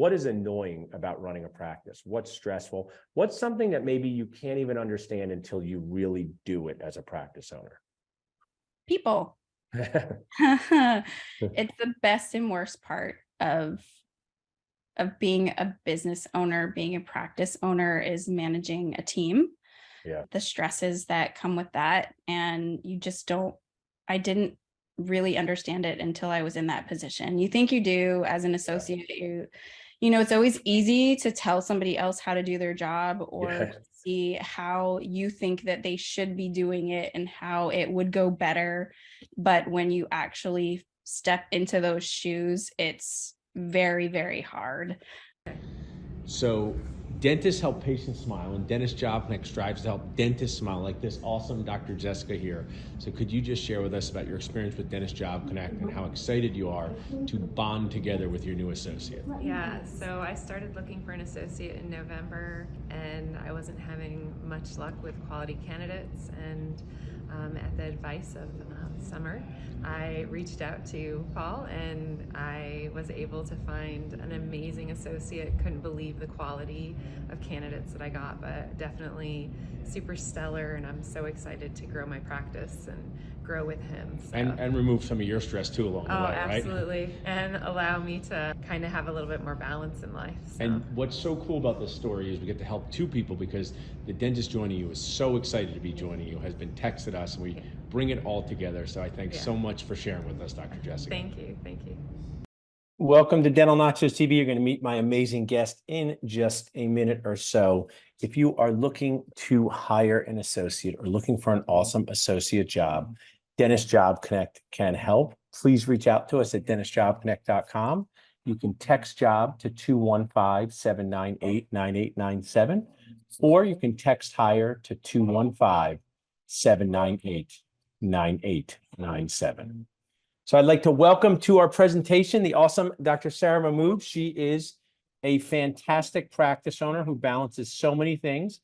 what is annoying about running a practice? What's stressful? What's something that maybe you can't even understand until you really do it as a practice owner? People. It's the best and worst part of being a business owner, being a practice owner, is managing a team. Yeah. The stresses that come with that. And I didn't really understand it until I was in that position. You think you do as an associate, it's always easy to tell somebody else how to do their job, or to see how you think that they should be doing it and how it would go better. But when you actually step into those shoes, it's very, very hard. So dentists help patients smile, and Dentist Job Connect strives to help dentists smile, like this awesome Dr. Jessica here. So could you just share with us about your experience with Dentist Job Connect and how excited you are to bond together with your new associate? Yeah, so I started looking for an associate in November, and I wasn't having much luck with quality candidates. And at the advice of Summer, I reached out to Paul, and I was able to find an amazing associate. Couldn't believe the quality of candidates that I got, but definitely super stellar, and I'm so excited to grow my practice and grow with him. So. And remove some of your stress too along the way, right? Absolutely, and allow me to kind of have a little bit more balance in life. So. And what's so cool about this story is we get to help two people, because the dentist joining you is so excited to be joining you, has been texted us, and we bring it all together. So I thank so much for sharing with us, Dr. Jessica. Thank you. Welcome to Dental Nachos TV. You're going to meet my amazing guest in just a minute or so. If you are looking to hire an associate or looking for an awesome associate job, Dentist Job Connect can help. Please reach out to us at dentistjobconnect.com. You can text job to 215-798-9897, or you can text hire to 215-798-9897. So I'd like to welcome to our presentation the awesome Dr. Sara Mahmood. She is a fantastic practice owner who balances so many things.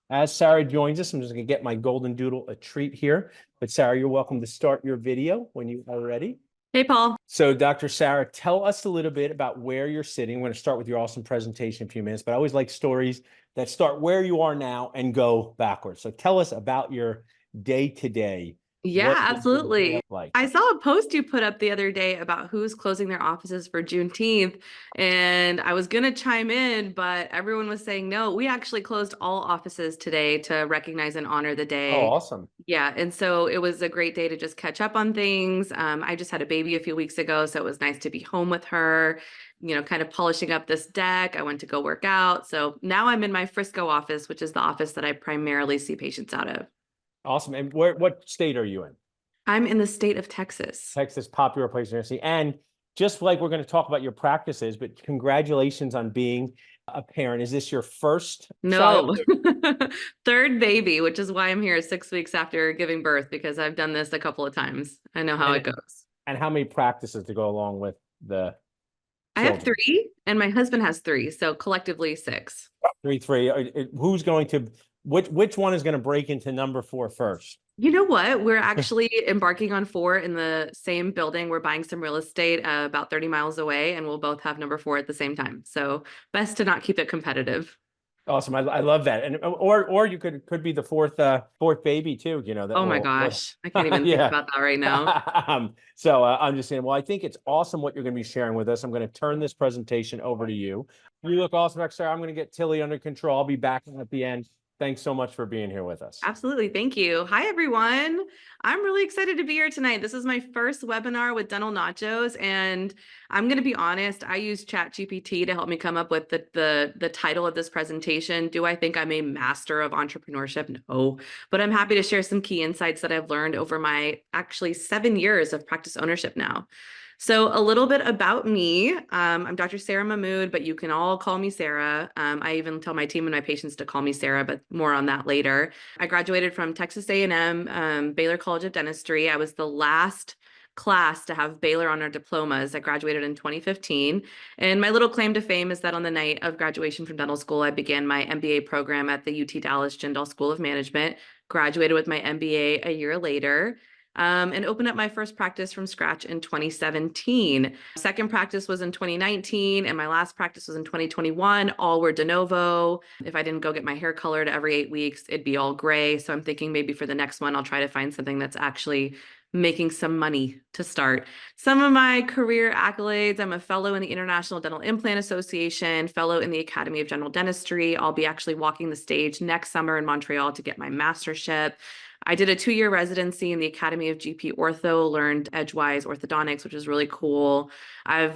As Sara joins us, I'm just going to get my golden doodle a treat here. But Sara, you're welcome to start your video when you are ready. Hey, Paul. So Dr. Sara, tell us a little bit about where you're sitting. We're going to start with your awesome presentation in a few minutes, but I always like stories that start where you are now and go backwards. So tell us about your day-to-day. Yeah, absolutely. Like? I saw a post you put up the other day about who's closing their offices for Juneteenth, and I was going to chime in, but everyone was saying no. We actually closed all offices today to recognize and honor the day. Oh, awesome. Yeah, and so it was a great day to just catch up on things. I just had a baby a few weeks ago, so it was nice to be home with her, kind of polishing up this deck. I went to go work out. So now I'm in my Frisco office, which is the office that I primarily see patients out of. Awesome. And what state are you in? I'm in the state of Texas. Texas, popular place to see. And just like we're going to talk about your practices, but congratulations on being a parent. Is this your first child? Third baby, which is why I'm here 6 weeks after giving birth, because I've done this a couple of times. I know how it goes. And how many practices to go along with the I have 3, and my husband has 3, so collectively 6. Three. Who's going to, which one is going to break into number 4 first? You know what? We're actually embarking on 4 in the same building. We're buying some real estate about 30 miles away, and we'll both have number 4 at the same time. So best to not keep it competitive. Awesome. I love that. And or you could be the fourth baby too, Oh my gosh. I can't even think about that right now. So I'm just saying, well, I think it's awesome what you're going to be sharing with us. I'm going to turn this presentation over to you. You look awesome, Sarah. I'm going to get Tilly under control. I'll be back at the end. Thanks so much for being here with us. Absolutely. Thank you. Hi, everyone. I'm really excited to be here tonight. This is my first webinar with Dental Nachos, and I'm going to be honest, I used ChatGPT to help me come up with the title of this presentation. Do I think I'm a master of entrepreneurship? No, but I'm happy to share some key insights that I've learned over my actually 7 years of practice ownership now. So a little bit about me. I'm Dr. Sara Mahmood, but you can all call me Sara. I even tell my team and my patients to call me Sara, but more on that later. I graduated from Texas A&M, Baylor College of Dentistry. I was the last class to have Baylor on our diplomas. I graduated in 2015. And my little claim to fame is that on the night of graduation from dental school, I began my MBA program at the UT Dallas Jindal School of Management, graduated with my MBA a year later. and opened up my first practice from scratch in 2017. Second practice was in 2019, and my last practice was in 2021. All were de novo. If I didn't go get my hair colored every 8 weeks, it'd be all gray. So I'm thinking maybe for the next one, I'll try to find something that's actually making some money to start. Some of my career accolades: I'm a fellow in the International Dental Implant Association, fellow in the Academy of General Dentistry. I'll be actually walking the stage next summer in Montreal to get my mastership. I did a 2-year residency in the Academy of GP Ortho, learned edgewise orthodontics, which is really cool. I've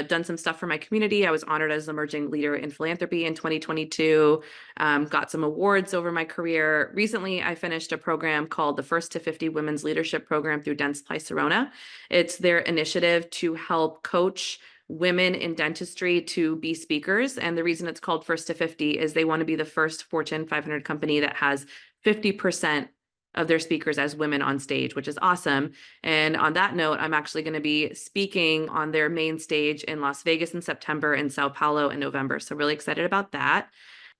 done some stuff for my community. I was honored as Emerging Leader in Philanthropy in 2022, got some awards over my career. Recently, I finished a program called the First to 50 Women's Leadership Program through Dentsply Sirona. It's their initiative to help coach women in dentistry to be speakers. And the reason it's called First to 50 is they want to be the first Fortune 500 company that has 50% of their speakers as women on stage, which is awesome. And on that note, I'm actually going to be speaking on their main stage in Las Vegas in September and Sao Paulo in November. So really excited about that.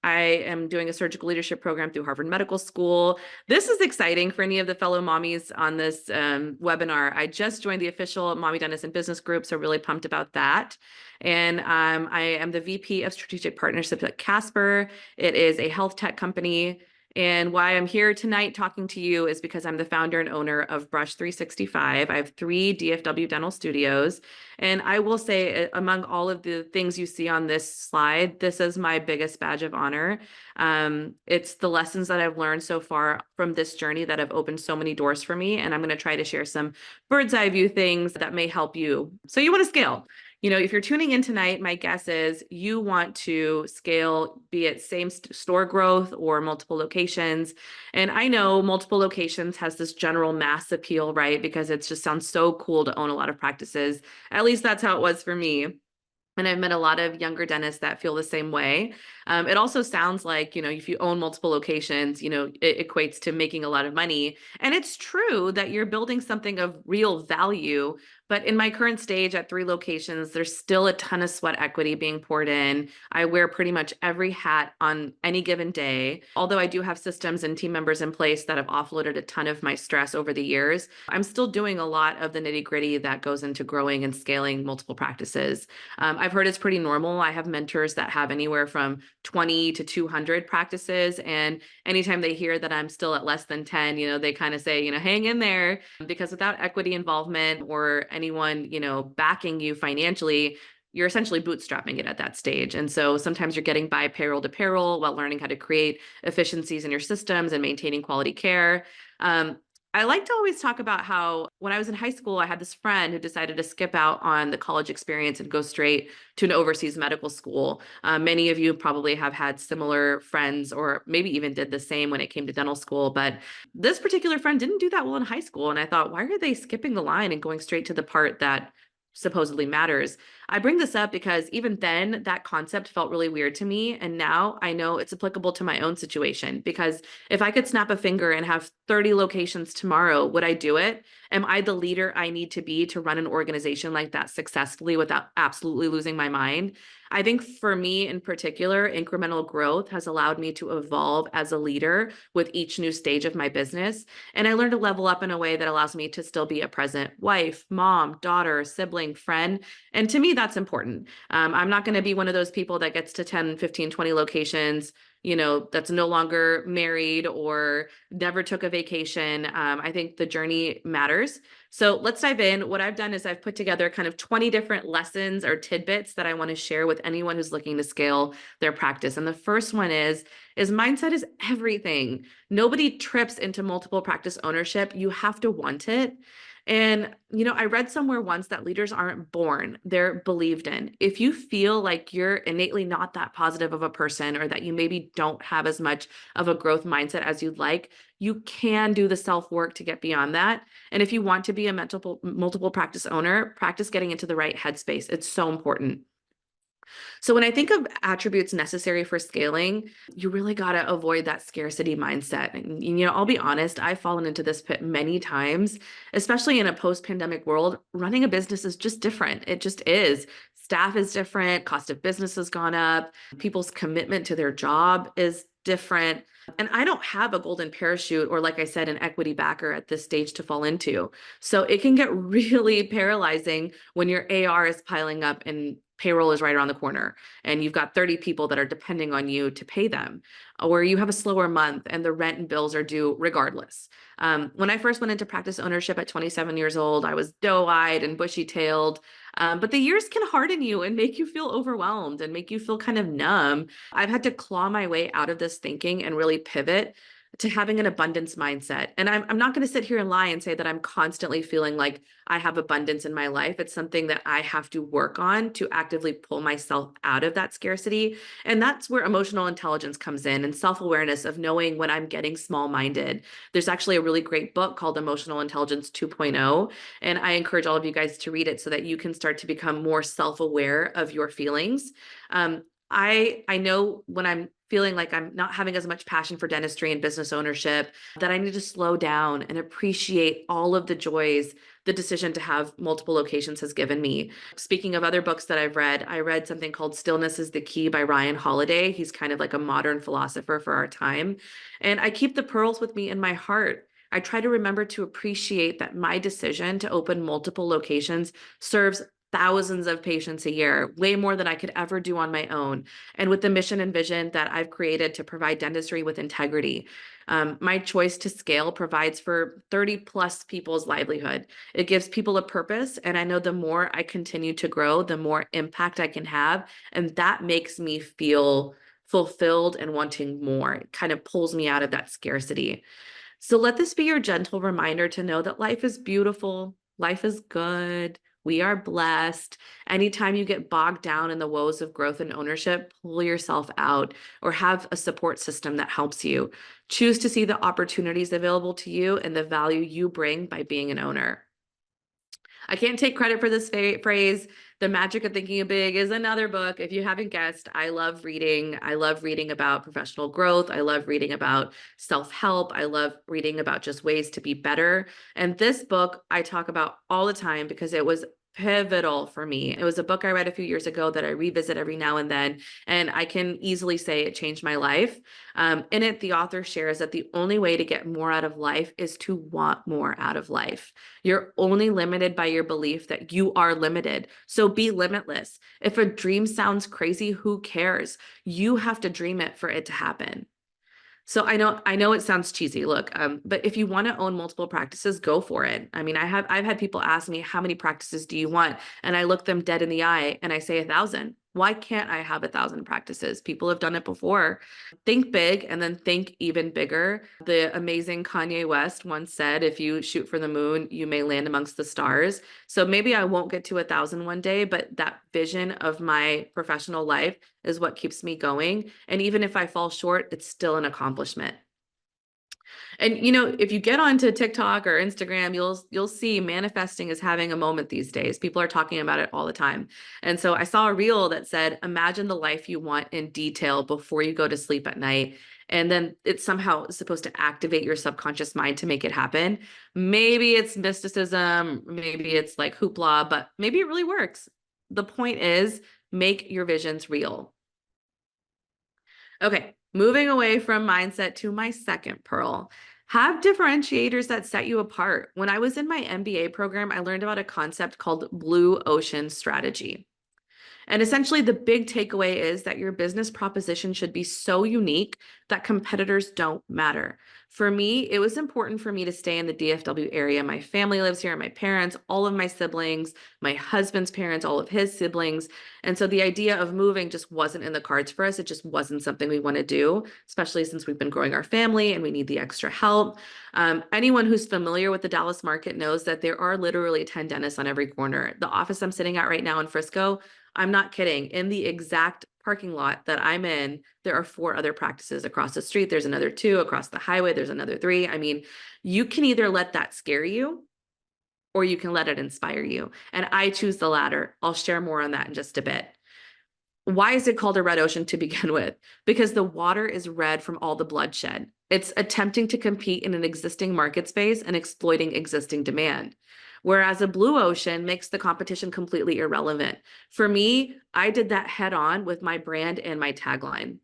I am doing a surgical leadership program through Harvard Medical School. This is exciting for any of the fellow mommies on this webinar. I just joined the official Mommy Dentist and Business Group, so really pumped about that. And I am the VP of Strategic Partnerships at Casper. It is a health tech company. And why I'm here tonight talking to you is because I'm the founder and owner of Brush 365. I have 3 DFW dental studios. And I will say, among all of the things you see on this slide, this is my biggest badge of honor. It's the lessons that I've learned so far from this journey that have opened so many doors for me. And I'm going to try to share some bird's eye view things that may help you. So you want to scale. You know, if you're tuning in tonight, my guess is you want to scale, be it same store growth or multiple locations. And I know multiple locations has this general mass appeal, right? Because it just sounds so cool to own a lot of practices. At least that's how it was for me. And I've met a lot of younger dentists that feel the same way. It also sounds like, you know, if you own multiple locations, you know, it equates to making a lot of money. And it's true that you're building something of real value. But in my current stage at 3 locations, there's still a ton of sweat equity being poured in. I wear pretty much every hat on any given day. Although I do have systems and team members in place that have offloaded a ton of my stress over the years, I'm still doing a lot of the nitty gritty that goes into growing and scaling multiple practices. I've heard it's pretty normal. I have mentors that have anywhere from 20 to 200 practices. And anytime they hear that I'm still at less than 10, you know, they kind of say, you know, hang in there, because without equity involvement or anyone, you know, backing you financially, you're essentially bootstrapping it at that stage. And so sometimes you're getting by payroll to payroll while learning how to create efficiencies in your systems and maintaining quality care. I like to always talk about how when I was in high school, I had this friend who decided to skip out on the college experience and go straight to an overseas medical school. Many of you probably have had similar friends or maybe even did the same when it came to dental school. But this particular friend didn't do that well in high school. And I thought, why are they skipping the line and going straight to the part that supposedly matters? I bring this up because even then that concept felt really weird to me. And now I know it's applicable to my own situation, because if I could snap a finger and have 30 locations tomorrow, would I do it? Am I the leader I need to be to run an organization like that successfully without absolutely losing my mind? I think for me in particular, incremental growth has allowed me to evolve as a leader with each new stage of my business. And I learned to level up in a way that allows me to still be a present wife, mom, daughter, sibling, friend. And to me, that's important. I'm not going to be one of those people that gets to 10, 15, 20 locations, you know, that's no longer married or never took a vacation. I think the journey matters. So let's dive in. What I've done is I've put together kind of 20 different lessons or tidbits that I want to share with anyone who's looking to scale their practice. And the first one is mindset is everything. Nobody trips into multiple practice ownership. You have to want it. And, you know, I read somewhere once that leaders aren't born, they're believed in. If you feel like you're innately not that positive of a person, or that you maybe don't have as much of a growth mindset as you'd like, you can do the self-work to get beyond that. And if you want to be a multiple practice owner, practice getting into the right headspace. It's so important. So when I think of attributes necessary for scaling, you really got to avoid that scarcity mindset. And, you know, I'll be honest, I've fallen into this pit many times, especially in a post-pandemic world. Running a business is just different. It just is. Staff is different. Cost of business has gone up. People's commitment to their job is different. And I don't have a golden parachute or, like I said, an equity backer at this stage to fall into. So it can get really paralyzing when your AR is piling up and payroll is right around the corner and you've got 30 people that are depending on you to pay them, or you have a slower month and the rent and bills are due regardless. When I first went into practice ownership at 27 years old, I was doe-eyed and bushy-tailed. But the years can harden you and make you feel overwhelmed and make you feel kind of numb. I've had to claw my way out of this thinking and really pivot to having an abundance mindset. And I'm not going to sit here and lie and say that I'm constantly feeling like I have abundance in my life. It's something that I have to work on to actively pull myself out of that scarcity. And that's where emotional intelligence comes in, and self-awareness of knowing when I'm getting small-minded. There's actually a really great book called Emotional Intelligence 2.0, and I encourage all of you guys to read it so that you can start to become more self-aware of your feelings. I know when I'm feeling like I'm not having as much passion for dentistry and business ownership, that I need to slow down and appreciate all of the joys the decision to have multiple locations has given me. Speaking of other books that I've read, I read something called Stillness is the Key by Ryan Holiday. He's kind of like a modern philosopher for our time. And I keep the pearls with me in my heart. I try to remember to appreciate that my decision to open multiple locations serves thousands of patients a year, way more than I could ever do on my own. And with the mission and vision that I've created to provide dentistry with integrity, my choice to scale provides for 30 plus people's livelihood. It gives people a purpose. And I know the more I continue to grow, the more impact I can have. And that makes me feel fulfilled and wanting more. It kind of pulls me out of that scarcity. So let this be your gentle reminder to know that life is beautiful, life is good. We are blessed. Anytime you get bogged down in the woes of growth and ownership, pull yourself out or have a support system that helps you. Choose to see the opportunities available to you and the value you bring by being an owner. I can't take credit for this phrase. The Magic of Thinking Big is another book. If you haven't guessed, I love reading. I love reading about professional growth. I love reading about self-help. I love reading about just ways to be better. And this book I talk about all the time because it was pivotal for me. It was a book I read a few years ago that I revisit every now and then, and I can easily say it changed my life. In it, the author shares that the only way to get more out of life is to want more out of life. You're only limited by your belief that you are limited. So be limitless. If a dream sounds crazy, who cares? You have to dream it for it to happen. So I know it sounds cheesy, look, but if you want to own multiple practices, go for it. I mean, I've had people ask me, how many practices do you want? And I look them dead in the eye and I say 1,000. Why can't I have 1,000 practices? People have done it before. Think big and then think even bigger. The amazing Kanye West once said, if you shoot for the moon, you may land amongst the stars. So maybe I won't get to 1,000 one day, but that vision of my professional life is what keeps me going. And even if I fall short, it's still an accomplishment. And if you get onto TikTok or Instagram, you'll see manifesting is having a moment these days. People are talking about it all the time. And so I saw a reel that said, imagine the life you want in detail before you go to sleep at night. And then it's somehow supposed to activate your subconscious mind to make it happen. Maybe it's mysticism, maybe it's like hoopla, but maybe it really works. The point is, make your visions real. Okay, moving away from mindset to my second pearl. Have differentiators that set you apart. When I was in my MBA program, I learned about a concept called blue ocean strategy. And essentially, the big takeaway is that your business proposition should be so unique that competitors don't matter. For me, it was important for me to stay in the DFW area. My family lives here, my parents, all of my siblings, my husband's parents, all of his siblings. And so the idea of moving just wasn't in the cards for us. It just wasn't something we want to do, especially since we've been growing our family and we need the extra help. Anyone who's familiar with the Dallas market knows that there are literally 10 dentists on every corner. The office I'm sitting at right now in Frisco, I'm not kidding. In the exact parking lot that I'm in, there are 4 other practices across the street. There's another 2 across the highway. There's another 3. I mean, you can either let that scare you or you can let it inspire you. And I choose the latter. I'll share more on that in just a bit. Why is it called a red ocean to begin with? Because the water is red from all the bloodshed. It's attempting to compete in an existing market space and exploiting existing demand. Whereas a blue ocean makes the competition completely irrelevant. For me, I did that head on with my brand and my tagline.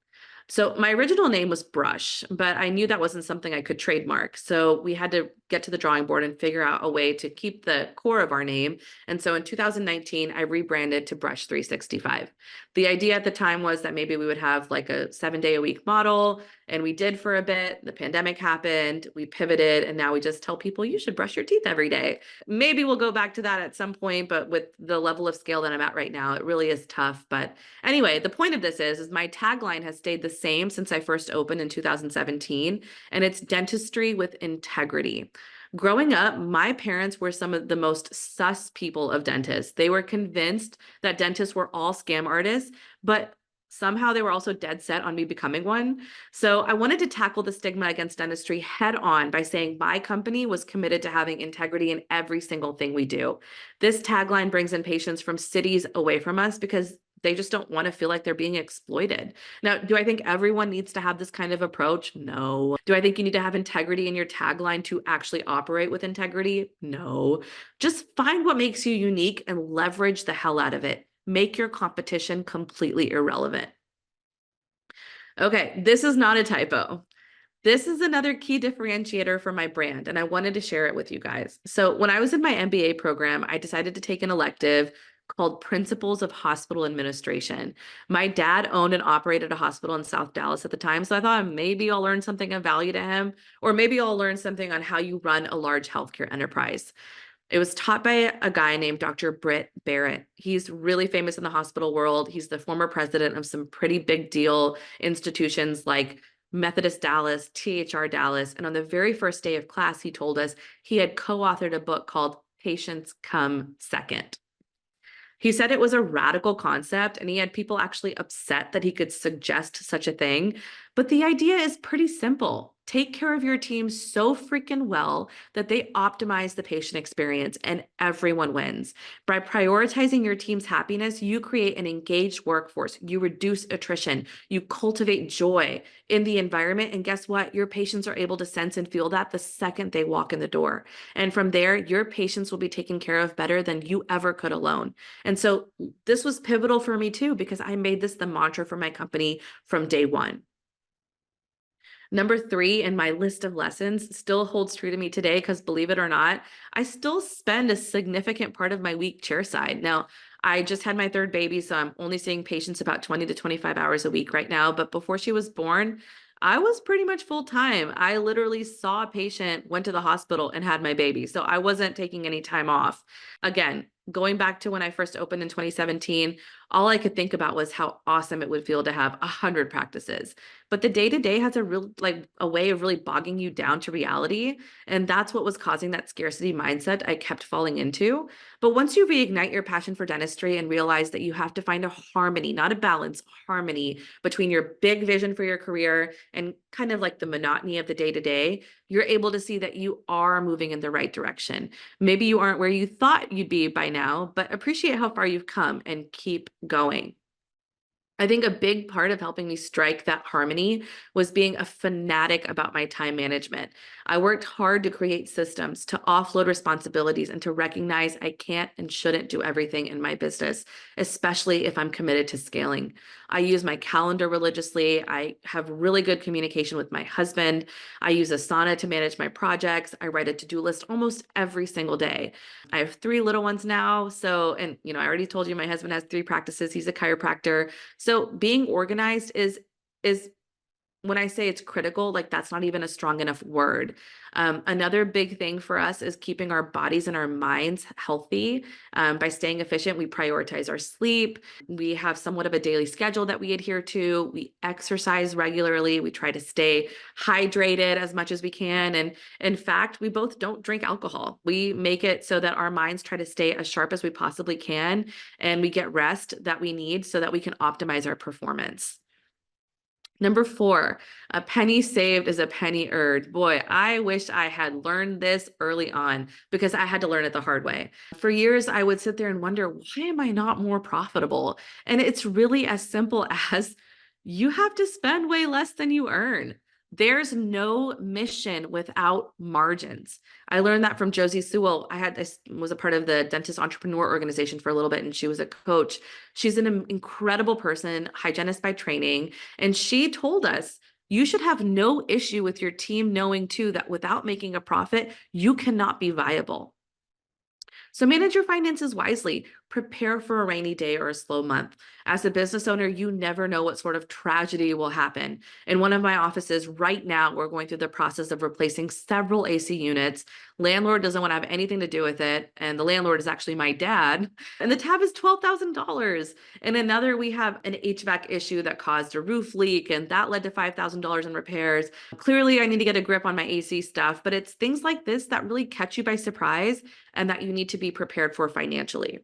So my original name was Brush, but I knew that wasn't something I could trademark. So we had to get to the drawing board and figure out a way to keep the core of our name. And so in 2019, I rebranded to Brush 365. The idea at the time was that maybe we would have like a 7-day-a-week model, and we did for a bit. The pandemic happened, we pivoted, and now we just tell people you should brush your teeth every day. Maybe we'll go back to that at some point, but with the level of scale that I'm at right now, it really is tough. But anyway, the point of this is my tagline has stayed the same since I first opened in 2017, and it's dentistry with integrity. Growing up, my parents were some of the most sus people of dentists. They were convinced that dentists were all scam artists, but somehow they were also dead set on me becoming one. So I wanted to tackle the stigma against dentistry head on by saying my company was committed to having integrity in every single thing we do. This tagline brings in patients from cities away from us because they just don't want to feel like they're being exploited. Now, do I think everyone needs to have this kind of approach? No. Do I think you need to have integrity in your tagline to actually operate with integrity? No. Just find what makes you unique and leverage the hell out of it. Make your competition completely irrelevant. Okay, this is not a typo. This is another key differentiator for my brand, and I wanted to share it with you guys. So when I was in my MBA program, I decided to take an elective called Principles of Hospital Administration. My dad owned and operated a hospital in South Dallas at the time, so I thought maybe I'll learn something of value to him, or maybe I'll learn something on how you run a large healthcare enterprise. It was taught by a guy named Dr. Britt Barrett. He's really famous in the hospital world. He's the former president of some pretty big deal institutions like Methodist Dallas, THR Dallas. And on the very first day of class, he told us he had co-authored a book called Patients Come Second. He said it was a radical concept, and he had people actually upset that he could suggest such a thing. But the idea is pretty simple. Take care of your team so freaking well that they optimize the patient experience and everyone wins. By prioritizing your team's happiness, you create an engaged workforce. You reduce attrition. You cultivate joy in the environment. And guess what? Your patients are able to sense and feel that the second they walk in the door. And from there, your patients will be taken care of better than you ever could alone. And so this was pivotal for me too, because I made this the mantra for my company from day one. Number 3 in my list of lessons still holds true to me today because, believe it or not, I still spend a significant part of my week chairside. Now, I just had my 3rd baby, so I'm only seeing patients about 20 to 25 hours a week right now. But before she was born, I was pretty much full time. I literally saw a patient, went to the hospital, and had my baby. So I wasn't taking any time off. Again, going back to when I first opened in 2017, all I could think about was how awesome it would feel to have 100 practices. But the day-to-day has a way of really bogging you down to reality. And that's what was causing that scarcity mindset I kept falling into. But once you reignite your passion for dentistry and realize that you have to find a harmony, not a balance, harmony between your big vision for your career and kind of like the monotony of the day-to-day, you're able to see that you are moving in the right direction. Maybe you aren't where you thought you'd be by now, but appreciate how far you've come and keep going. I think a big part of helping me strike that harmony was being a fanatic about my time management. I worked hard to create systems, to offload responsibilities, and to recognize I can't and shouldn't do everything in my business, especially if I'm committed to scaling. I use my calendar religiously. I have really good communication with my husband. I use Asana to manage my projects. I write a to-do list almost every single day. I have 3 little ones now. So, and I already told you my husband has 3 practices. He's a chiropractor. So being organized is when I say it's critical, like that's not even a strong enough word. Another big thing for us is keeping our bodies and our minds healthy. By staying efficient, we prioritize our sleep. We have somewhat of a daily schedule that we adhere to. We exercise regularly. We try to stay hydrated as much as we can. And in fact, we both don't drink alcohol. We make it so that our minds try to stay as sharp as we possibly can, and we get rest that we need so that we can optimize our performance. Number 4, a penny saved is a penny earned. Boy, I wish I had learned this early on because I had to learn it the hard way. For years, I would sit there and wonder, why am I not more profitable? And it's really as simple as you have to spend way less than you earn. There's no mission without margins. I learned that from Josie Sewell. I was a part of the dentist entrepreneur organization for a little bit, and she was a coach. She's an incredible person, hygienist by training. And she told us, you should have no issue with your team knowing too that without making a profit, you cannot be viable. So manage your finances wisely. Prepare for a rainy day or a slow month. As a business owner, you never know what sort of tragedy will happen. In one of my offices right now, we're going through the process of replacing several AC units. Landlord doesn't want to have anything to do with it. And the landlord is actually my dad. And the tab is $12,000. And another, we have an HVAC issue that caused a roof leak, and that led to $5,000 in repairs. Clearly, I need to get a grip on my AC stuff, but it's things like this that really catch you by surprise and that you need to be prepared for financially.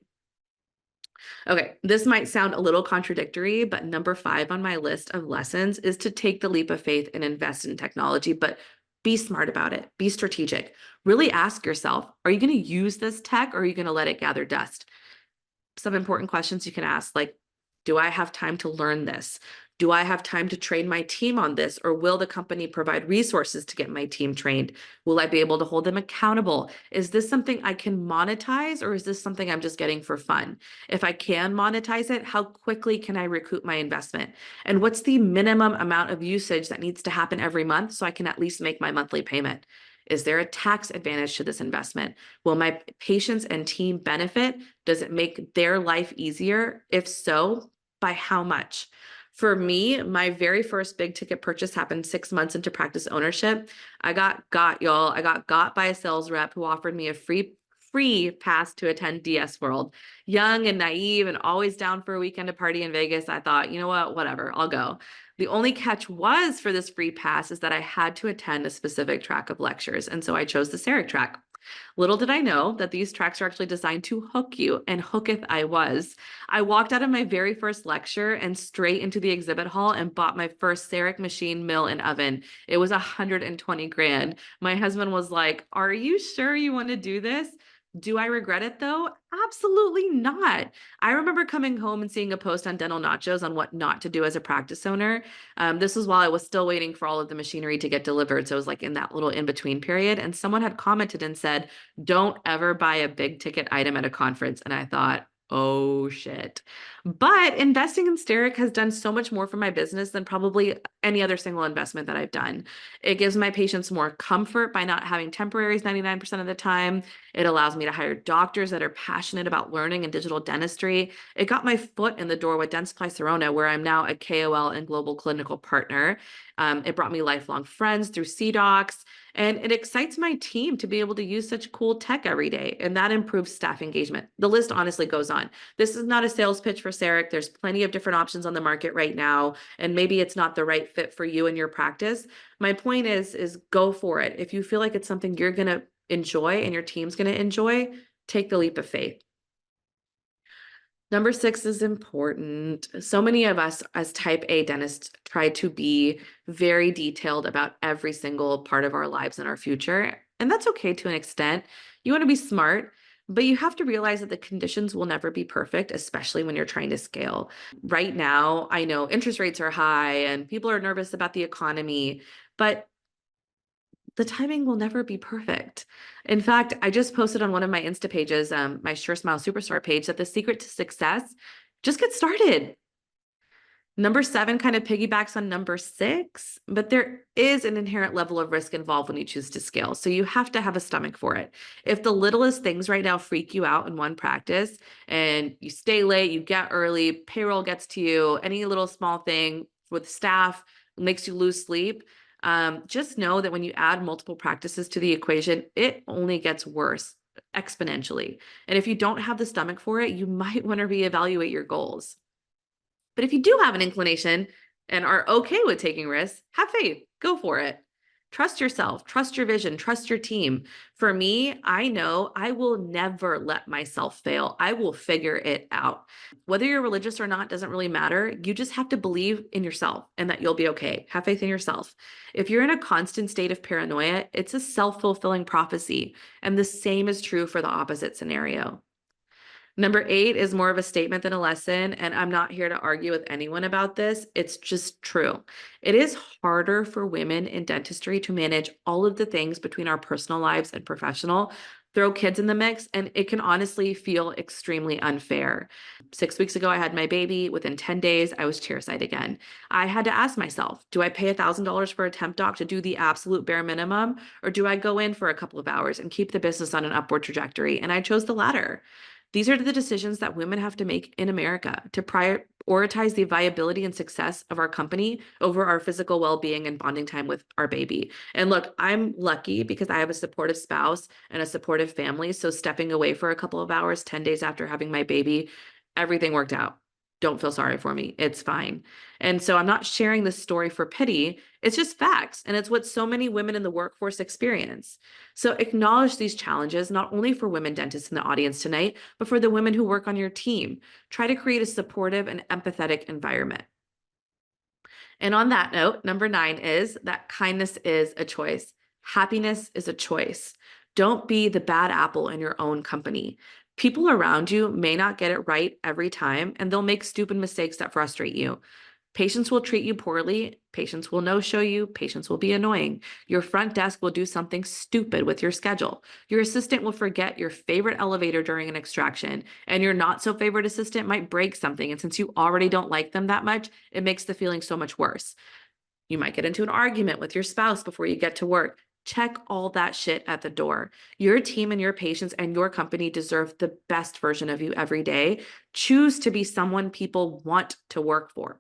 Okay, this might sound a little contradictory, but number 5 on my list of lessons is to take the leap of faith and invest in technology, but be smart about it. Be strategic. Really ask yourself, are you going to use this tech or are you going to let it gather dust? Some important questions you can ask, like, do I have time to learn this? Do I have time to train my team on this? Or will the company provide resources to get my team trained? Will I be able to hold them accountable? Is this something I can monetize, or is this something I'm just getting for fun? If I can monetize it, how quickly can I recoup my investment? And what's the minimum amount of usage that needs to happen every month so I can at least make my monthly payment? Is there a tax advantage to this investment? Will my patients and team benefit? Does it make their life easier? If so, by how much? For me, my very first big ticket purchase happened 6 months into practice ownership. I got y'all. I got by a sales rep who offered me a free pass to attend DS World. Young and naive and always down for a weekend to party in Vegas, I thought, you know what, whatever, I'll go. The only catch was for this free pass is that I had to attend a specific track of lectures. And so I chose the CEREC track. Little did I know that these tracks are actually designed to hook you, and hooketh I was. I walked out of my very first lecture and straight into the exhibit hall and bought my first CEREC machine, mill, and oven. It was 120 grand. My husband was like, are you sure you want to do this? Do I regret it though? Absolutely not. I remember coming home and seeing a post on Dental Nachos on what not to do as a practice owner. This was while I was still waiting for all of the machinery to get delivered. So it was like in that little in-between period. And someone had commented and said, don't ever buy a big ticket item at a conference. And I thought, oh shit. But investing in CEREC has done so much more for my business than probably any other single investment that I've done. It gives my patients more comfort by not having temporaries 99% of the time. It allows me to hire doctors that are passionate about learning and digital dentistry. It got my foot in the door with Dentsply Sirona, where I'm now a KOL and global clinical partner. It brought me lifelong friends through CDocs, and it excites my team to be able to use such cool tech every day, and that improves staff engagement. The list honestly goes on. This is not a sales pitch for CEREC. There's plenty of different options on the market right now, and maybe it's not the right fit for you and your practice. My point is go for it. If you feel like it's something you're going to enjoy and your team's going to enjoy, take the leap of faith. Number 6 is important. So many of us as type A dentists try to be very detailed about every single part of our lives and our future. And that's okay to an extent. You want to be smart, but you have to realize that the conditions will never be perfect, especially when you're trying to scale. Right now, I know interest rates are high and people are nervous about the economy, but the timing will never be perfect. In fact, I just posted on one of my Insta pages, my Sure Smile Superstar page, that the secret to success, just get started. Number 7 kind of piggybacks on number 6, but there is an inherent level of risk involved when you choose to scale. So you have to have a stomach for it. If the littlest things right now freak you out in one practice and you stay late, you get early, payroll gets to you, any little small thing with staff makes you lose sleep, just know that when you add multiple practices to the equation, it only gets worse exponentially. And if you don't have the stomach for it, you might want to reevaluate your goals. But if you do have an inclination and are okay with taking risks, have faith, go for it. Trust yourself, trust your vision, trust your team. For me, I know I will never let myself fail. I will figure it out. Whether you're religious or not doesn't really matter. You just have to believe in yourself and that you'll be okay. Have faith in yourself. If you're in a constant state of paranoia, it's a self-fulfilling prophecy. And the same is true for the opposite scenario. Number 8 is more of a statement than a lesson, and I'm not here to argue with anyone about this. It's just true. It is harder for women in dentistry to manage all of the things between our personal lives and professional. Throw kids in the mix, and it can honestly feel extremely unfair. 6 weeks ago, I had my baby. Within 10 days, I was chairside again. I had to ask myself, do I pay $1,000 for a temp doc to do the absolute bare minimum, or do I go in for a couple of hours and keep the business on an upward trajectory? And I chose the latter. These are the decisions that women have to make in America to prioritize the viability and success of our company over our physical well-being and bonding time with our baby. And look, I'm lucky because I have a supportive spouse and a supportive family. So stepping away for a couple of hours, 10 days after having my baby, everything worked out. Don't feel sorry for me. It's fine. And so I'm not sharing this story for pity. It's just facts. And it's what so many women in the workforce experience. So acknowledge these challenges, not only for women dentists in the audience tonight, but for the women who work on your team. Try to create a supportive and empathetic environment. And on that note, number 9 is that kindness is a choice. Happiness is a choice. Don't be the bad apple in your own company. People around you may not get it right every time, and they'll make stupid mistakes that frustrate you. Patients will treat you poorly. Patients will no-show you. Patients will be annoying. Your front desk will do something stupid with your schedule. Your assistant will forget your favorite elevator during an extraction, and your not-so-favorite assistant might break something. And since you already don't like them that much, it makes the feeling so much worse. You might get into an argument with your spouse before you get to work. Check all that shit at the door. Your team and your patients and your company deserve the best version of you every day. Choose to be someone people want to work for.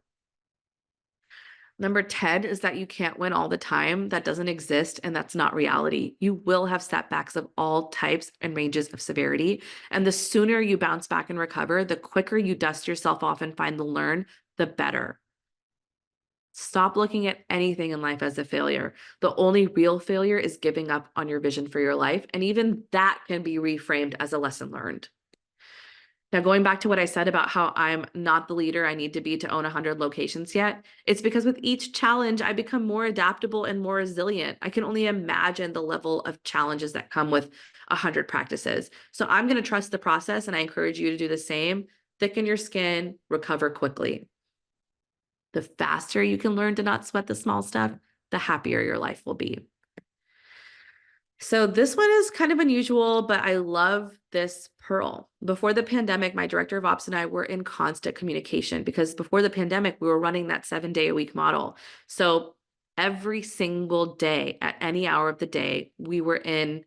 Number 10 is that you can't win all the time. That doesn't exist, and that's not reality. You will have setbacks of all types and ranges of severity. And the sooner you bounce back and recover, the quicker you dust yourself off and find the learn, the better. Stop looking at anything in life as a failure. The only real failure is giving up on your vision for your life. And even that can be reframed as a lesson learned. Now, going back to what I said about how I'm not the leader I need to be to own 100 locations yet, it's because with each challenge, I become more adaptable and more resilient. I can only imagine the level of challenges that come with 100 practices. So I'm going to trust the process, and I encourage you to do the same. Thicken your skin, recover quickly. The faster you can learn to not sweat the small stuff, the happier your life will be. So this one is kind of unusual, but I love this pearl. Before the pandemic, my director of ops and I were in constant communication because before the pandemic, we were running that 7-day-a-week model. So every single day at any hour of the day, we were in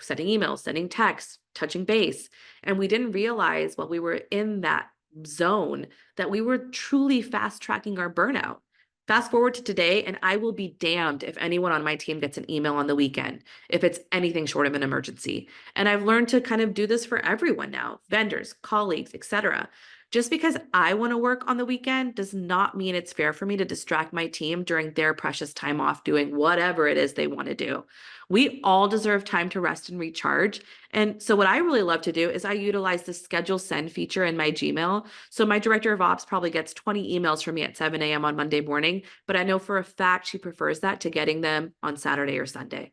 sending emails, sending texts, touching base. And we didn't realize while we were in that zone that we were truly fast tracking our burnout. Fast forward to today, and I will be damned if anyone on my team gets an email on the weekend, if it's anything short of an emergency. And I've learned to kind of do this for everyone now, vendors, colleagues, etc. Just because I want to work on the weekend does not mean it's fair for me to distract my team during their precious time off doing whatever it is they want to do. We all deserve time to rest and recharge. And so what I really love to do is I utilize the schedule send feature in my Gmail. So my director of ops probably gets 20 emails from me at 7 a.m. on Monday morning, but I know for a fact she prefers that to getting them on Saturday or Sunday.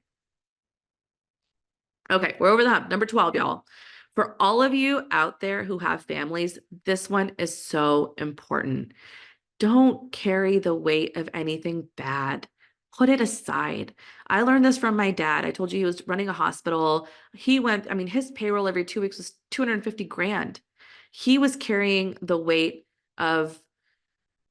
Okay, we're over the hump. Number 12, y'all. For all of you out there who have families, this one is so important. Don't carry the weight of anything bad. Put it aside. I learned this from my dad. I told you he was running a hospital. His payroll every 2 weeks was 250 grand. He was carrying the weight of,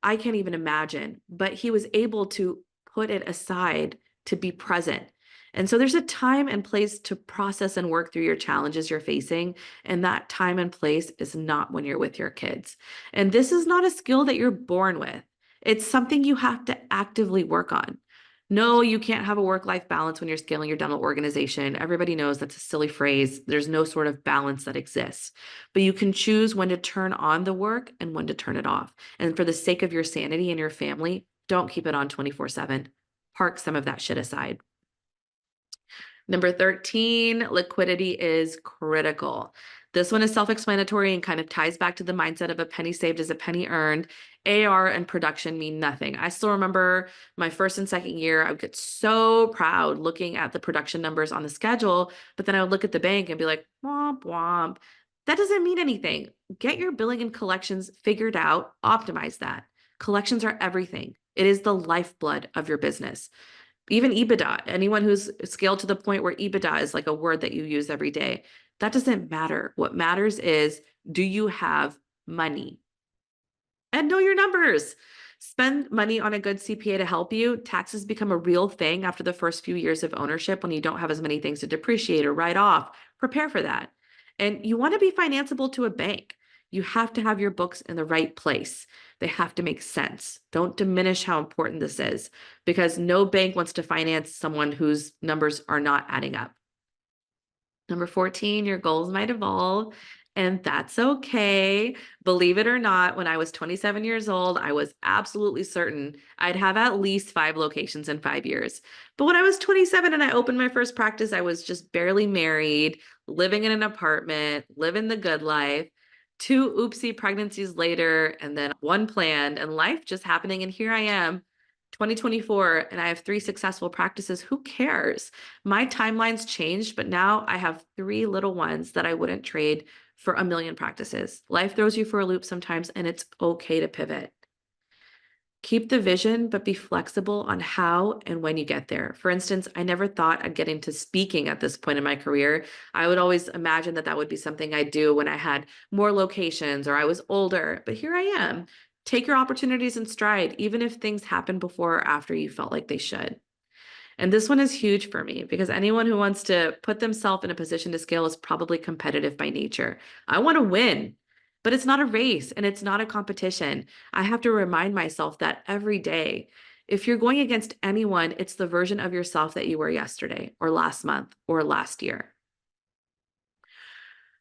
I can't even imagine, but he was able to put it aside to be present. And so there's a time and place to process and work through your challenges you're facing. And that time and place is not when you're with your kids. And this is not a skill that you're born with. It's something you have to actively work on. No, you can't have a work-life balance when you're scaling your dental organization. Everybody knows that's a silly phrase. There's no sort of balance that exists. But you can choose when to turn on the work and when to turn it off. And for the sake of your sanity and your family, don't keep it on 24/7. Park some of that shit aside. Number 13, liquidity is critical. This one is self-explanatory and kind of ties back to the mindset of a penny saved is a penny earned. AR and production mean nothing. I still remember my first and second year, I would get so proud looking at the production numbers on the schedule, but then I would look at the bank and be like, womp, womp. That doesn't mean anything. Get your billing and collections figured out, optimize that. Collections are everything. It is the lifeblood of your business. Even EBITDA, anyone who's scaled to the point where EBITDA is like a word that you use every day, that doesn't matter. What matters is, do you have money? And know your numbers. Spend money on a good CPA to help you. Taxes become a real thing after the first few years of ownership when you don't have as many things to depreciate or write off. Prepare for that. And you want to be financeable to a bank. You have to have your books in the right place. They have to make sense. Don't diminish how important this is, because no bank wants to finance someone whose numbers are not adding up. Number 14, your goals might evolve, and that's okay. Believe it or not, when I was 27 years old, I was absolutely certain I'd have at least 5 locations in 5 years. But when I was 27 and I opened my first practice, I was just barely married, living in an apartment, living the good life. 2 oopsie pregnancies later, and then 1 planned, and life just happening. And here I am, 2024, and I have 3 successful practices. Who cares? My timeline's changed, but now I have 3 little ones that I wouldn't trade for a million practices. Life throws you for a loop sometimes, and it's okay to pivot. Keep the vision, but be flexible on how and when you get there. For instance, I never thought I'd get into speaking at this point in my career. I would always imagine that that would be something I'd do when I had more locations or I was older, but here I am. Take your opportunities in stride, even if things happen before or after you felt like they should. And this one is huge for me because anyone who wants to put themselves in a position to scale is probably competitive by nature. I want to win, but it's not a race and it's not a competition. I have to remind myself that every day. If you're going against anyone, it's the version of yourself that you were yesterday or last month or last year.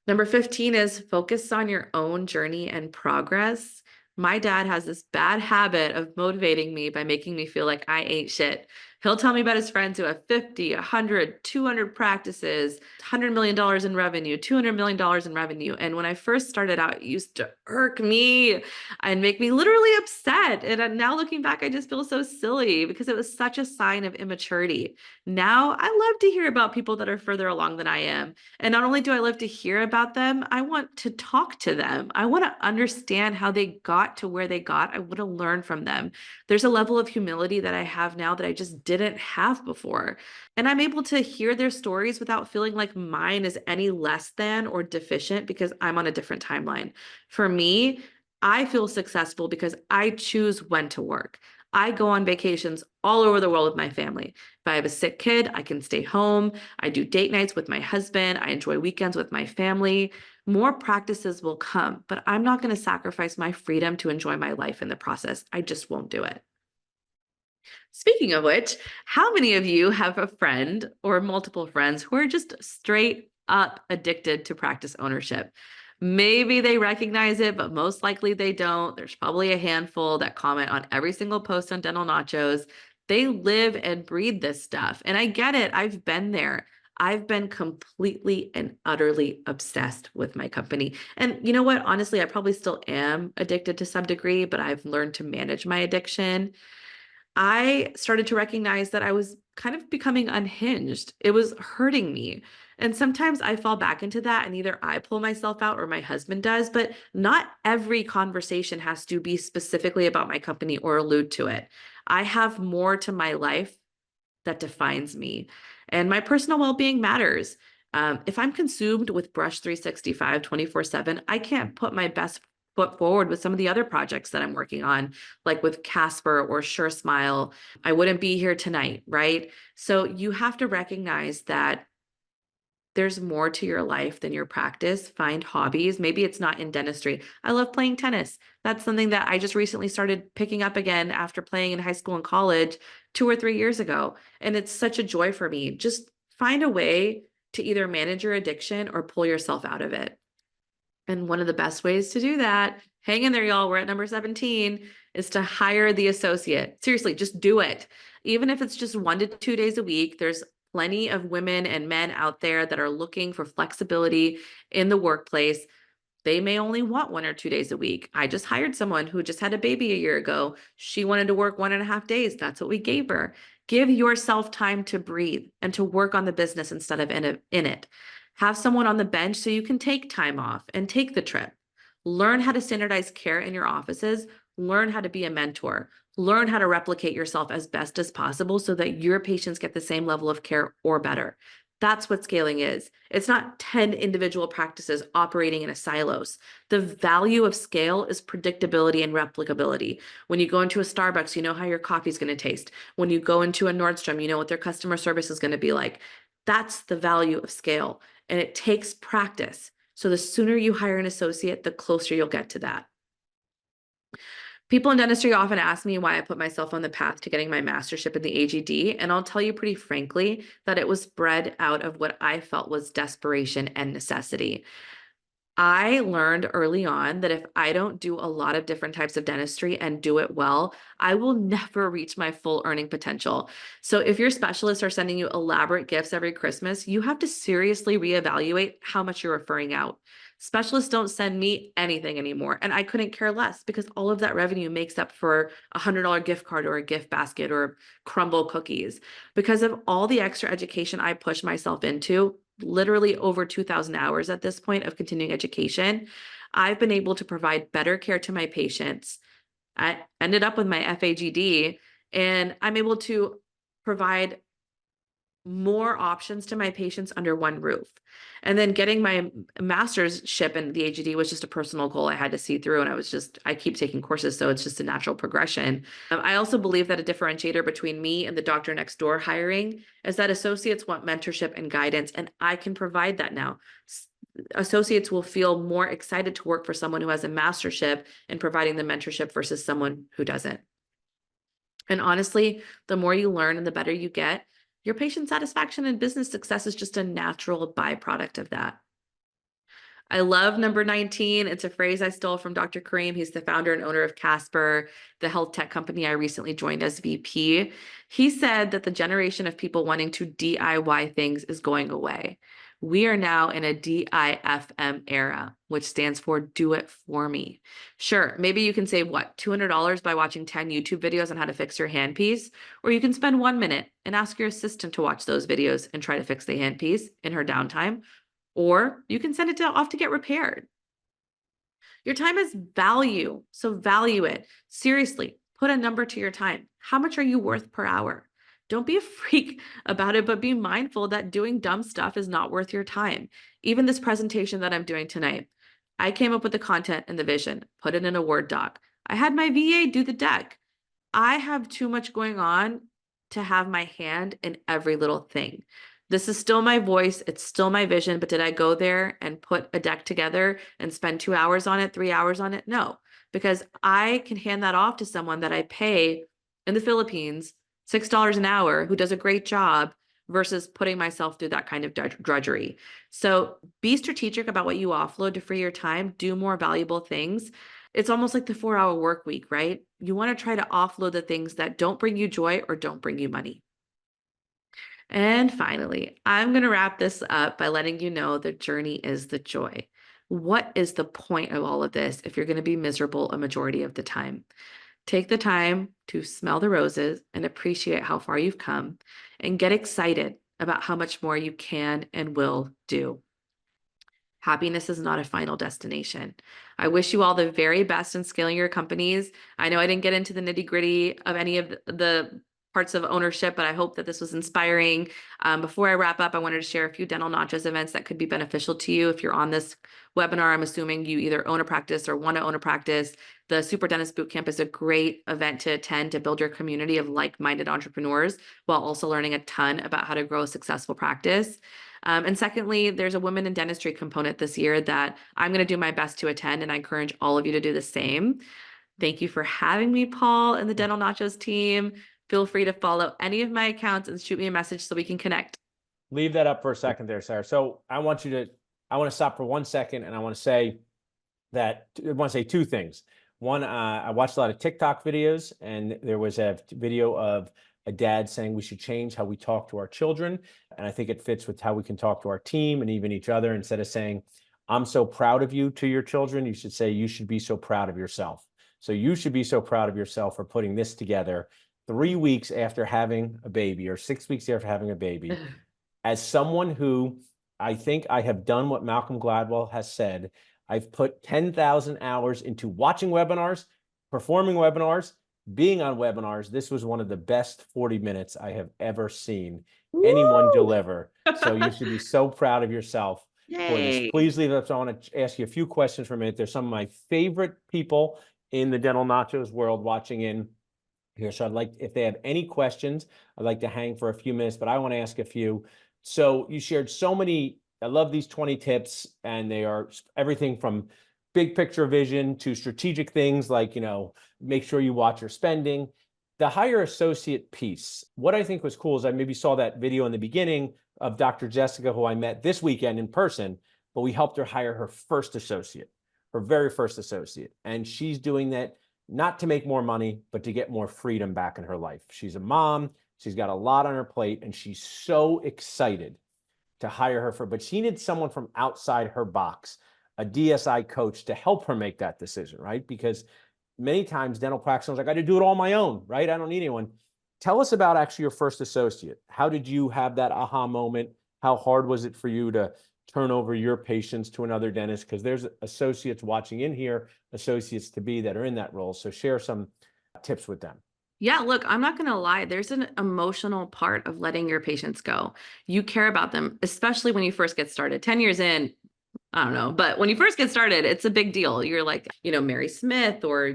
Number 15 is focus on your own journey and progress. My dad has this bad habit of motivating me by making me feel like I ain't shit. He'll tell me about his friends who have 50, 100, 200 practices, $100 million in revenue, $200 million in revenue. And when I first started out, it used to irk me and make me literally upset. And now looking back, I just feel so silly because it was such a sign of immaturity. Now I love to hear about people that are further along than I am. And not only do I love to hear about them, I want to talk to them. I want to understand how they got to where they got. I want to learn from them. There's a level of humility that I have now that I just didn't have before. And I'm able to hear their stories without feeling like mine is any less than or deficient because I'm on a different timeline. For me, I feel successful because I choose when to work. I go on vacations all over the world with my family. If I have a sick kid, I can stay home. I do date nights with my husband. I enjoy weekends with my family. More practices will come, but I'm not going to sacrifice my freedom to enjoy my life in the process. I just won't do it. Speaking of which, how many of you have a friend or multiple friends who are just straight up addicted to practice ownership? Maybe they recognize it, but most likely they don't. There's probably a handful that comment on every single post on Dental Nachos. They live and breathe this stuff. And I get it. I've been there. I've been completely and utterly obsessed with my company. And you know what? Honestly, I probably still am addicted to some degree, but I've learned to manage my addiction. I started to recognize that I was kind of becoming unhinged. It was hurting me. And sometimes I fall back into that and either I pull myself out or my husband does, but not every conversation has to be specifically about my company or allude to it. I have more to my life that defines me, and my personal well-being matters. If I'm consumed with Brush 365 24/7, I can't put my best foot forward with some of the other projects that I'm working on, like with Casper or Sure Smile. I wouldn't be here tonight, right? So you have to recognize that there's more to your life than your practice. Find hobbies. Maybe it's not in dentistry. I love playing tennis. That's something that I just recently started picking up again after playing in high school and college 2 or 3 years ago. And it's such a joy for me. Just find a way to either manage your addiction or pull yourself out of it. And one of the best ways to do that, hang in there, y'all, we're at number 17, is to hire the associate. Seriously, just do it. Even if it's just 1 to 2 days a week, there's plenty of women and men out there that are looking for flexibility in the workplace. They may only want 1 or 2 days a week. I just hired someone who just had a baby a year ago. She wanted to work 1.5 days. That's what we gave her. Give yourself time to breathe and to work on the business instead of in it. Have someone on the bench so you can take time off and take the trip. Learn how to standardize care in your offices. Learn how to be a mentor. Learn how to replicate yourself as best as possible so that your patients get the same level of care or better. That's what scaling is. It's not 10 individual practices operating in a silos. The value of scale is predictability and replicability. When you go into a Starbucks, you know how your coffee is going to taste. When you go into a Nordstrom, you know what their customer service is going to be like. That's the value of scale, and it takes practice. So the sooner you hire an associate, the closer you'll get to that. People in dentistry often ask me why I put myself on the path to getting my mastership in the AGD, and I'll tell you pretty frankly that it was bred out of what I felt was desperation and necessity. I learned early on that if I don't do a lot of different types of dentistry and do it well, I will never reach my full earning potential. So if your specialists are sending you elaborate gifts every Christmas, you have to seriously reevaluate how much you're referring out. Specialists don't send me anything anymore, and I couldn't care less because all of that revenue makes up for a $100 gift card or a gift basket or crumble cookies. Because of all the extra education I push myself into, literally over 2,000 hours at this point of continuing education, I've been able to provide better care to my patients. I ended up with my FAGD, and I'm able to provide more options to my patients under one roof. And then getting my mastership in the AGD was just a personal goal I had to see through. And I keep taking courses, so it's just a natural progression. I also believe that a differentiator between me and the doctor next door hiring is that associates want mentorship and guidance, and I can provide that now. Associates will feel more excited to work for someone who has a mastership and providing the mentorship versus someone who doesn't. And honestly, the more you learn and the better you get, your patient satisfaction and business success is just a natural byproduct of that. I love number 19. It's a phrase I stole from Dr. Kareem. He's the founder and owner of Casper, the health tech company I recently joined as VP. He said that the generation of people wanting to DIY things is going away. We are now in a DIFM era, which stands for do it for me. Sure, maybe you can save what, $200 by watching 10 YouTube videos on how to fix your handpiece, or you can spend 1 minute and ask your assistant to watch those videos and try to fix the handpiece in her downtime, or you can send it off to get repaired. Your time has value, so value it. Seriously, put a number to your time. How much are you worth per hour? Don't be a freak about it, but be mindful that doing dumb stuff is not worth your time. Even this presentation that I'm doing tonight, I came up with the content and the vision, put it in a Word doc. I had my VA do the deck. I have too much going on to have my hand in every little thing. This is still my voice. It's still my vision, but did I go there and put a deck together and spend 2 hours on it, 3 hours on it? No, because I can hand that off to someone that I pay in the Philippines $6 an hour who does a great job versus putting myself through that kind of drudgery. So be strategic about what you offload to free your time, do more valuable things. It's almost like the 4-hour work week, right? You want to try to offload the things that don't bring you joy or don't bring you money. And finally, I'm going to wrap this up by letting you know the journey is the joy. What is the point of all of this if you're going to be miserable a majority of the time? Take the time to smell the roses and appreciate how far you've come, and get excited about how much more you can and will do. Happiness is not a final destination. I wish you all the very best in scaling your companies. I know I didn't get into the nitty-gritty of any of the parts of ownership, but I hope that this was inspiring. Before I wrap up, I wanted to share a few Dental Nachos events that could be beneficial to you. If you're on this webinar, I'm assuming you either own a practice or want to own a practice. The Super Dentist Bootcamp is a great event to attend to build your community of like-minded entrepreneurs while also learning a ton about how to grow a successful practice. And secondly, there's a Women in Dentistry component this year that I'm going to do my best to attend, and I encourage all of you to do the same. Thank you for having me, Paul, and the Dental Nachos team. Feel free to follow any of my accounts and shoot me a message so we can connect. Leave that up for a second there, Sarah. So I want to stop for 1 second, and I want to say two things. One, I watched a lot of TikTok videos, and there was a video of a dad saying we should change how we talk to our children. And I think it fits with how we can talk to our team and even each other. Instead of saying, I'm so proud of you to your children, you should say, you should be so proud of yourself. So you should be so proud of yourself for putting this together 3 weeks after having a baby or 6 weeks after having a baby. As someone who I think I have done what Malcolm Gladwell has said. I've put 10,000 hours into watching webinars, performing webinars, being on webinars. This was one of the best 40 minutes I have ever seen anyone Woo! deliver. So you should be so proud of yourself for this. Yay. Please leave us. I want to ask you a few questions for a minute. There's some of my favorite people in the Dental Nachos world watching in here. So I'd like, if they have any questions, I'd like to hang for a few minutes, but I want to ask a few. So you shared so many, I love these 20 tips, and they are everything from big picture vision to strategic things like, make sure you watch your spending. The hire associate piece, what I think was cool is I maybe saw that video in the beginning of Dr. Jessica, who I met this weekend in person, but we helped her hire her first associate, her very first associate. And she's doing that not to make more money, but to get more freedom back in her life. She's a mom, she's got a lot on her plate, and she's so excited to hire her but she needs someone from outside her box, a DSI coach, to help her make that decision, right? Because many times dental practitioners are like, I got to do it all on my own, right? I don't need anyone. Tell us about actually your first associate. How did you have that aha moment? How hard was it for you to turn over your patients to another dentist? Because there's associates watching in here, associates to be that are in that role. So share some tips with them. Yeah, look, I'm not going to lie. There's an emotional part of letting your patients go. You care about them, especially when you first get started. 10 years in, I don't know, but when you first get started, it's a big deal. You're like, Mary Smith or,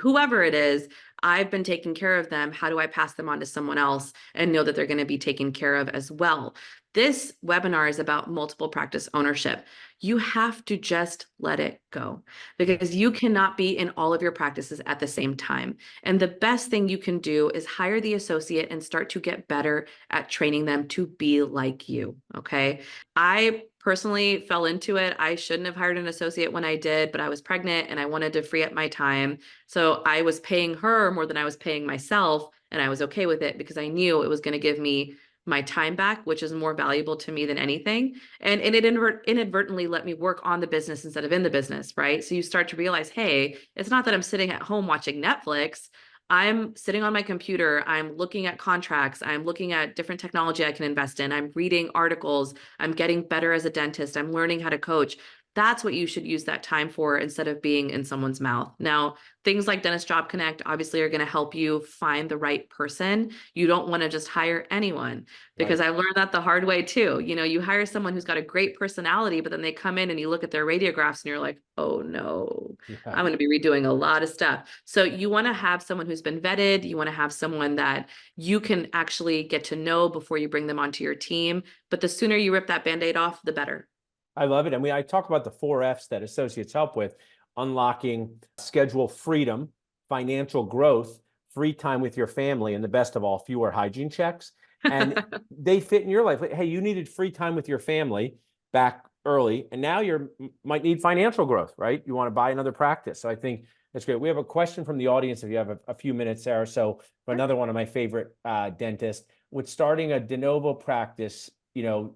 whoever it is, I've been taking care of them. How do I pass them on to someone else and know that they're going to be taken care of as well? This webinar is about multiple practice ownership. You have to just let it go because you cannot be in all of your practices at the same time. And the best thing you can do is hire the associate and start to get better at training them to be like you. Okay. I personally fell into it. I shouldn't have hired an associate when I did, but I was pregnant and I wanted to free up my time. So I was paying her more than I was paying myself. And I was okay with it because I knew it was going to give me my time back, which is more valuable to me than anything. And it inadvertently let me work on the business instead of in the business, right? So you start to realize, hey, it's not that I'm sitting at home watching Netflix. I'm sitting on my computer. I'm looking at contracts. I'm looking at different technology I can invest in. I'm reading articles. I'm getting better as a dentist. I'm learning how to coach. That's what you should use that time for instead of being in someone's mouth. Now, things like Dentist Job Connect obviously are going to help you find the right person. You don't want to just hire anyone because I learned that the hard way too. You hire someone who's got a great personality, but then they come in and you look at their radiographs and you're like, oh no, I'm going to be redoing a lot of stuff. So you want to have someone who's been vetted. You want to have someone that you can actually get to know before you bring them onto your team. But the sooner you rip that Band-Aid off, the better. I love it. And I talk about the 4 F's that associates help with: unlocking schedule freedom, financial growth, free time with your family, and the best of all, fewer hygiene checks. And they fit in your life. Hey, you needed free time with your family back early, and now you might need financial growth, right? You want to buy another practice. So I think that's great. We have a question from the audience if you have a few minutes, Sarah. So for another one of my favorite dentists, with starting a de novo practice,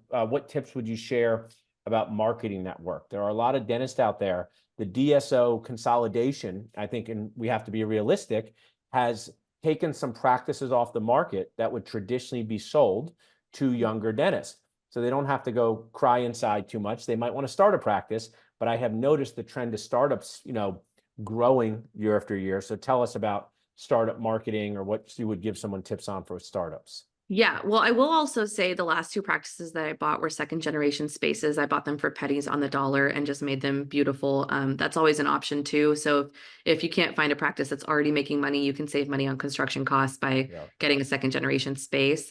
what tips would you share about marketing that work? There are a lot of dentists out there. The DSO consolidation, I think, and we have to be realistic, has taken some practices off the market that would traditionally be sold to younger dentists. So they don't have to go cry inside too much. They might want to start a practice, but I have noticed the trend to startups, growing year after year. So tell us about startup marketing, or what you would give someone tips on for startups. Yeah, well, I will also say the last 2 practices that I bought were second generation spaces. I bought them for pennies on the dollar and just made them beautiful. That's always an option too. So if you can't find a practice that's already making money, you can save money on construction costs by getting a second generation space.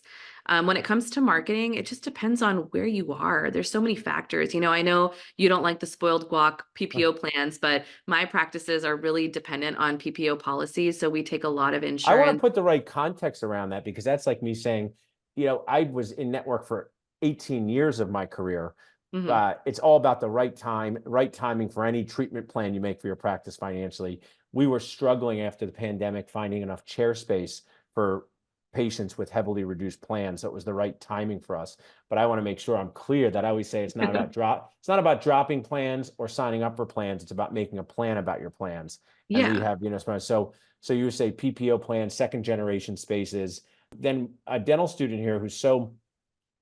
When it comes to marketing, it just depends on where you are. There's so many factors. I know you don't like the spoiled guac PPO plans, but my practices are really dependent on PPO policies. So we take a lot of insurance. I want to put the right context around that, because that's like me saying, I was in network for 18 years of my career. It's all about the right timing for any treatment plan you make for your practice financially. We were struggling after the pandemic finding enough chair space for patients with heavily reduced plans. So it was the right timing for us. But I want to make sure I'm clear that I always say it's not about dropping plans or signing up for plans. It's about making a plan about your plans. And we have, so you say PPO plans, second generation spaces. Then a dental student here who's so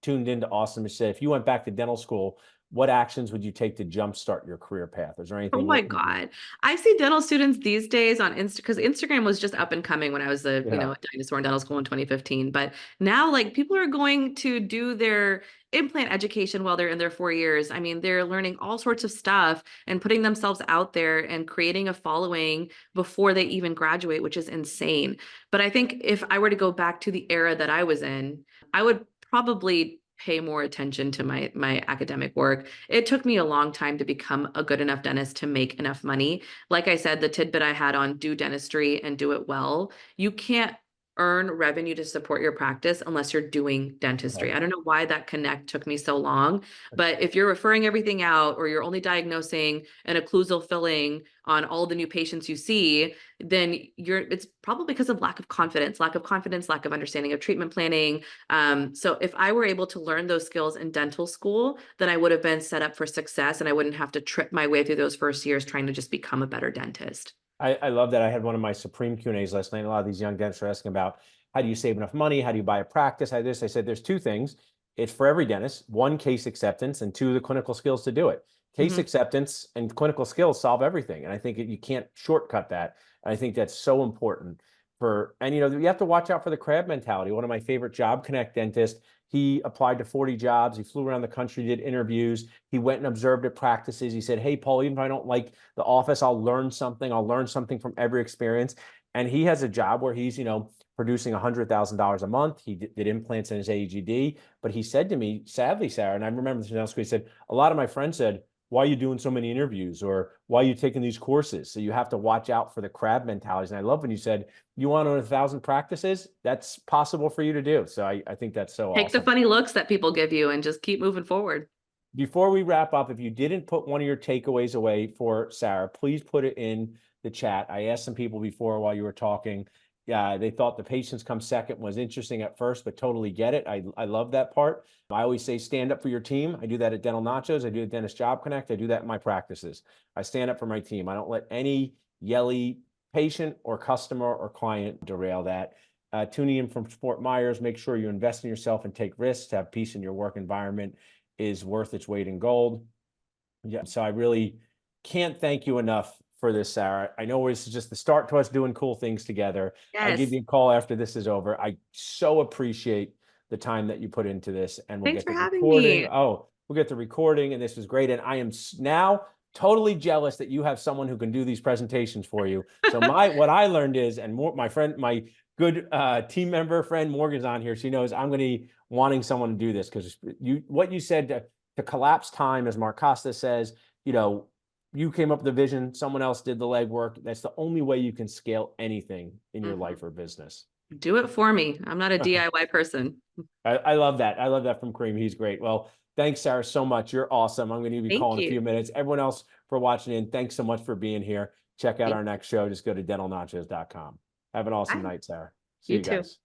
tuned into Awesome to say, if you went back to dental school, what actions would you take to jumpstart your career path? Is there anything? Oh my God. I see dental students these days on because Instagram was just up and coming when I was a dinosaur in dental school in 2015. But now like people are going to do their implant education while they're in their 4 years. I mean, they're learning all sorts of stuff and putting themselves out there and creating a following before they even graduate, which is insane. But I think if I were to go back to the era that I was in, I would probably pay more attention to my academic work. It took me a long time to become a good enough dentist to make enough money. Like I said, the tidbit I had on do dentistry and do it well. You can't earn revenue to support your practice unless you're doing dentistry. Right. I don't know why that connect took me so long, but if you're referring everything out or you're only diagnosing an occlusal filling on all the new patients you see, then it's probably because of lack of confidence, lack of understanding of treatment planning. So if I were able to learn those skills in dental school, then I would have been set up for success and I wouldn't have to trip my way through those first years trying to just become a better dentist. I love that. I had one of my Supreme Q&As last night. A lot of these young dentists are asking about how do you save enough money? How do you buy a practice? I said, there's two things. It's for every dentist, one, case acceptance, and two, the clinical skills to do it. Case acceptance and clinical skills solve everything. And I think you can't shortcut that. And I think that's so important and you have to watch out for the crab mentality. One of my favorite Job Connect dentists, he applied to 40 jobs. He flew around the country, did interviews. He went and observed at practices. He said, hey, Paul, even if I don't like the office, I'll learn something. I'll learn something from every experience. And he has a job where he's, producing $100,000 a month. He did implants in his AEGD. But he said to me, sadly, Sarah, and I remember this in school, he said, a lot of my friends said, why are you doing so many interviews, or why are you taking these courses? So you have to watch out for the crab mentalities. And I love when you said, you want to own 1,000 practices? That's possible for you to do. So I think that's so awesome. Take the funny looks that people give you and just keep moving forward. Before we wrap up, if you didn't put one of your takeaways away for Sarah, please put it in the chat. I asked some people before while you were talking. Yeah, they thought the patients come second was interesting at first, but totally get it. I love that part. I always say stand up for your team. I do that at Dental Nachos. I do it at Dentist Job Connect. I do that in my practices. I stand up for my team. I don't let any yelly patient or customer or client derail that. Tuning in from Fort Myers, make sure you invest in yourself and take risks. To have peace in your work environment is worth its weight in gold. Yeah, so I really can't thank you enough for this, Sarah. I know this is just the start to us doing cool things together. Yes. I'll give you a call after this is over. I so appreciate the time that you put into this, and we'll Thanks get for the having recording. me. Oh, we'll get the recording, and this was great. And I am now totally jealous that you have someone who can do these presentations for you. So what I learned is, and my good team member friend Morgan's on here. She knows I'm going to be wanting someone to do this, because what you said to collapse time, as Mark Costa says, you came up with the vision, someone else did the legwork. That's the only way you can scale anything in your life or business. Do it for me. I'm not a DIY person. I love that. I love that from Kareem. He's great. Well, thanks, Sarah, so much. You're awesome. I'm going to be calling in a few minutes. Everyone else for watching in, thanks so much for being here. Check out our next show. Just go to dentalnachos.com. Have an awesome night, Sarah. See you guys.